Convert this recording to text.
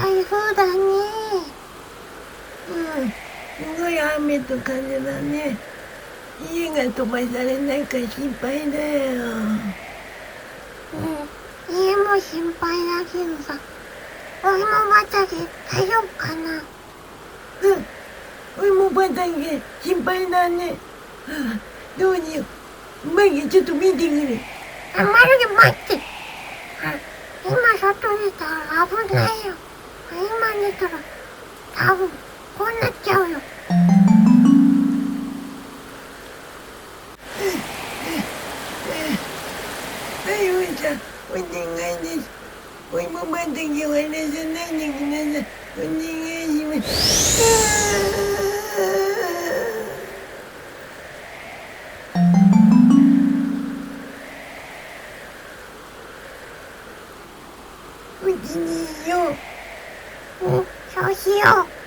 台風だね。すごい雨と風だね。家が飛ばされないか心配だよ。家も心配だけどさ、お芋畑大丈夫かな？お芋畑心配だね。どうしよう。マギちょっと見てくる。まるで待って。今外出たら危ないよ。今寝たら多分こうなっちゃうよ。おじさん、お願いです。お芋畑を荒らさないでください。お願いします。うちにいよう。そうしよう。